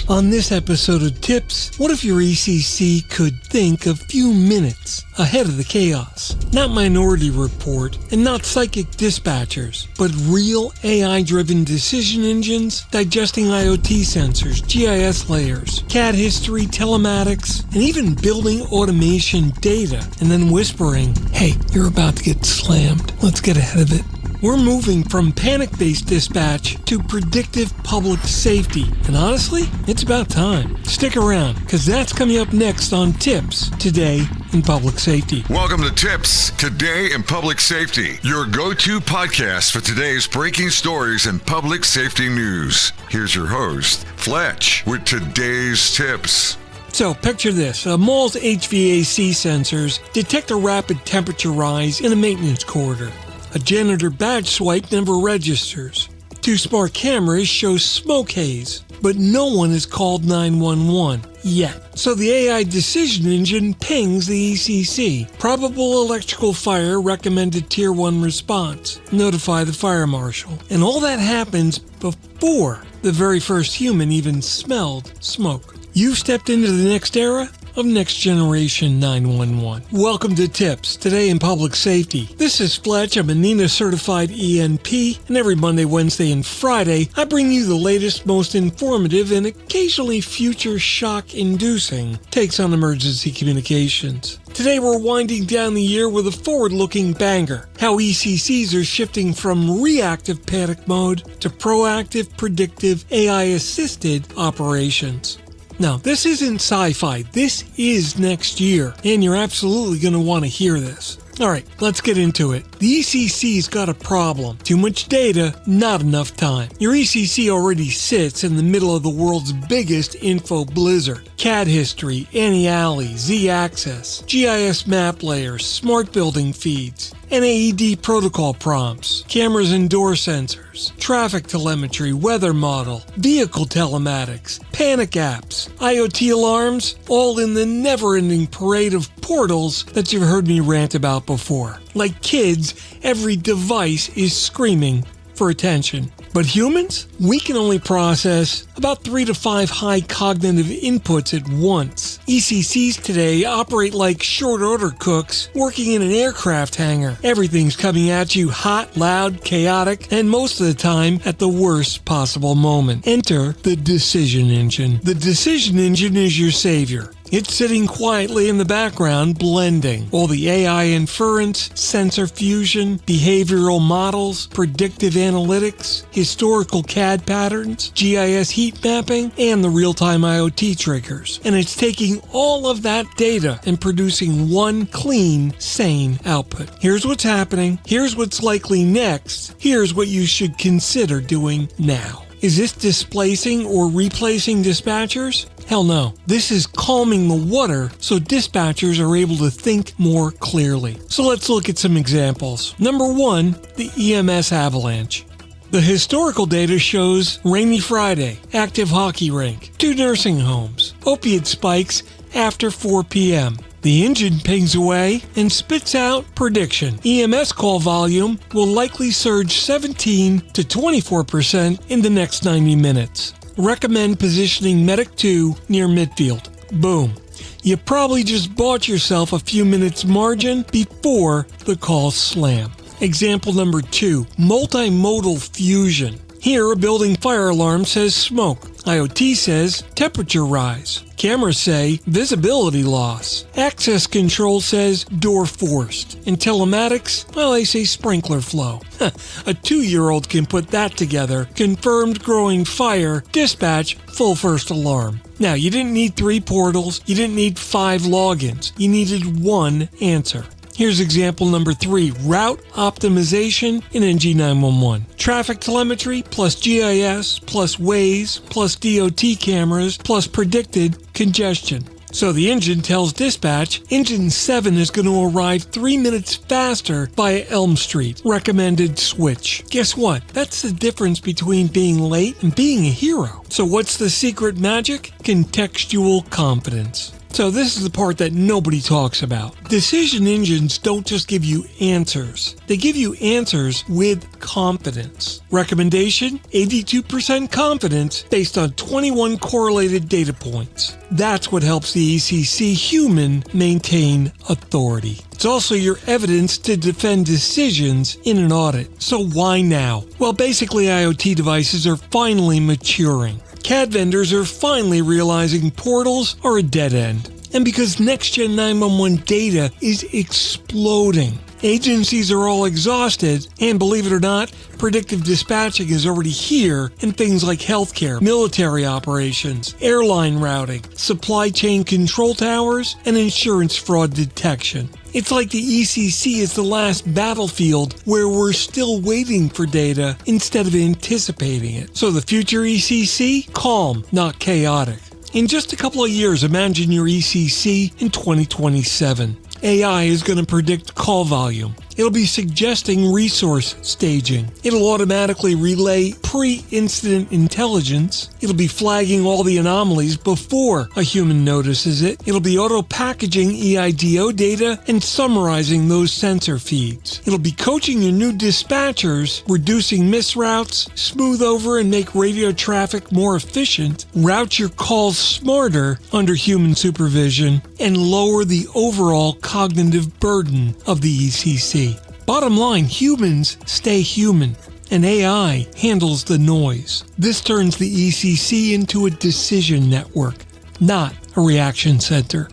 On this episode of TiPS, what if your ECC could think a few minutes ahead of the chaos? Not Minority Report and not psychic dispatchers, but real AI-driven decision engines digesting IoT sensors, GIS layers, CAD history, telematics, and even building automation data and then whispering, "Hey, you're about to get slammed. Let's get ahead of it." We're moving from panic-based dispatch to predictive public safety. And honestly, it's about time. Stick around, because that's coming up next on TiPS, Today in Public Safety. Welcome to TiPS, Today in Public Safety, your go-to podcast for today's breaking stories and public safety news. Here's your host, Fletch, with today's tips. So picture this, a mall's HVAC sensors detect a rapid temperature rise in a maintenance corridor. A janitor badge swipe never registers. Two smart cameras show smoke haze, but no one has called 911 yet. So the AI decision engine pings the ECC. Probable electrical fire, recommended Tier 1 response. Notify the fire marshal. And all that happens before the very first human even smelled smoke. You've stepped into the next era of Next Generation 911. Welcome to TiPS, Today in Public Safety. This is Fletch. I'm a NENA certified ENP, and every Monday, Wednesday, and Friday, I bring you the latest, most informative, and occasionally future shock-inducing takes on emergency communications. Today, we're winding down the year with a forward-looking banger, how ECCs are shifting from reactive panic mode to proactive, predictive, AI-assisted operations. Now, this isn't sci-fi. This is next year, and you're absolutely going to want to hear this. All right, let's get into it. The ECC's got a problem. Too much data, not enough time. Your ECC already sits in the middle of the world's biggest info blizzard. CAD history, anti-alley, Z-axis, GIS map layers, smart building feeds, NAED protocol prompts, cameras and door sensors, traffic telemetry, weather model, vehicle telematics, panic apps, IoT alarms, all in the never-ending parade of portals that you've heard me rant about before. Like kids, every device is screaming for attention. But humans? We can only process about 3 to 5 high cognitive inputs at once. ECCs today operate like short-order cooks working in an aircraft hangar. Everything's coming at you hot, loud, chaotic, and most of the time at the worst possible moment. Enter the decision engine. The decision engine is your savior. It's sitting quietly in the background, blending all the AI inference, sensor fusion, behavioral models, predictive analytics, historical CAD patterns, GIS heat mapping, and the real-time IoT triggers. And it's taking all of that data and producing one clean, sane output. Here's what's happening. Here's what's likely next. Here's what you should consider doing now. Is this displacing or replacing dispatchers? Hell no. This is calming the water so dispatchers are able to think more clearly. So let's look at some examples. Number 1, the EMS avalanche. The historical data shows rainy Friday, active hockey rink, 2 nursing homes, opiate spikes after 4 p.m. The engine pings away and spits out prediction. EMS call volume will likely surge 17 to 24% in the next 90 minutes. Recommend positioning Medic 2 near midfield. Boom. You probably just bought yourself a few minutes margin before the calls slam. Example number 2, multimodal fusion. Here, a building fire alarm says smoke. IoT says temperature rise. Cameras say visibility loss. Access control says door forced. And telematics, well, they say sprinkler flow. A 2-year-old can put that together. Confirmed growing fire, dispatch, full first alarm. Now, you didn't need 3 portals. You didn't need 5 logins. You needed one answer. Here's example number 3, route optimization in NG911. Traffic telemetry plus GIS plus Waze plus DOT cameras plus predicted congestion. So the engine tells dispatch, engine 7 is going to arrive 3 minutes faster via Elm Street. Recommended switch. Guess what? That's the difference between being late and being a hero. So what's the secret magic? Contextual confidence. So this is the part that nobody talks about. Decision engines don't just give you answers. They give you answers with confidence. Recommendation, 82% confidence based on 21 correlated data points. That's what helps the ECC human maintain authority. It's also your evidence to defend decisions in an audit. So why now? Well, basically IoT devices are finally maturing. CAD vendors are finally realizing portals are a dead end. And because next-gen 911 data is exploding. Agencies are all exhausted, and believe it or not, predictive dispatching is already here in things like healthcare, military operations, airline routing, supply chain control towers, and insurance fraud detection. It's like the ECC is the last battlefield where we're still waiting for data instead of anticipating it. So the future ECC? Calm, not chaotic. In just a couple of years, imagine your ECC in 2027. AI is going to predict call volume. It'll be suggesting resource staging. It'll automatically relay pre-incident intelligence. It'll be flagging all the anomalies before a human notices it. It'll be auto-packaging EIDO data and summarizing those sensor feeds. It'll be coaching your new dispatchers, reducing misroutes, smooth over and make radio traffic more efficient, route your calls smarter under human supervision, and lower the overall cognitive burden of the ECC. Bottom line, humans stay human, and AI handles the noise. This turns the ECC into a decision network, not a reaction center.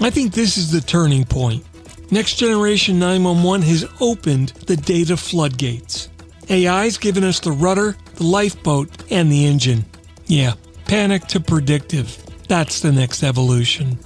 I think this is the turning point. Next Generation 911 has opened the data floodgates. AI's given us the rudder, the lifeboat, and the engine. Yeah, panic to predictive. That's the next evolution.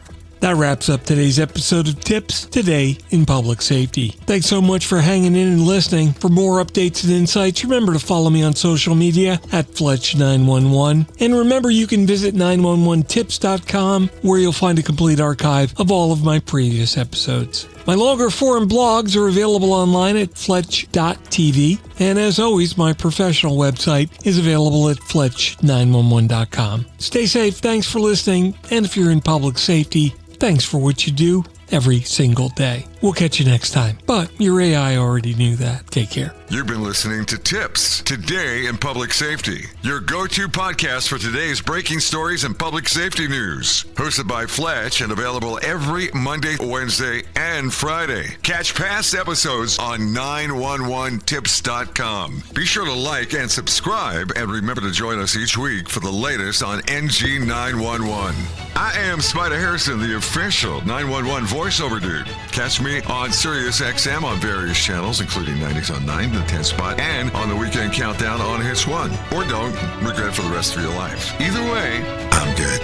That wraps up today's episode of Tips Today in Public Safety. Thanks so much for hanging in and listening. For more updates and insights, remember to follow me on social media at Fletch911. And remember, you can visit 911tips.com where you'll find a complete archive of all of my previous episodes. My longer form blogs are available online at Fletch.tv. And as always, my professional website is available at Fletch911.com. Stay safe, thanks for listening, and if you're in public safety, thanks for what you do every single day. We'll catch you next time. But your AI already knew that. Take care. You've been listening to Tips Today in Public Safety, your go-to podcast for today's breaking stories and public safety news. Hosted by Fletch and available every Monday, Wednesday, and Friday. Catch past episodes on 911tips.com. Be sure to like and subscribe, and remember to join us each week for the latest on NG 911. I am Spider Harrison, the official 911 voiceover dude. Catch me on Sirius XM on various channels, including 90s on 9, the 10 spot, and on the Weekend Countdown on Hits 1. Or don't regret it for the rest of your life. Either way, I'm good.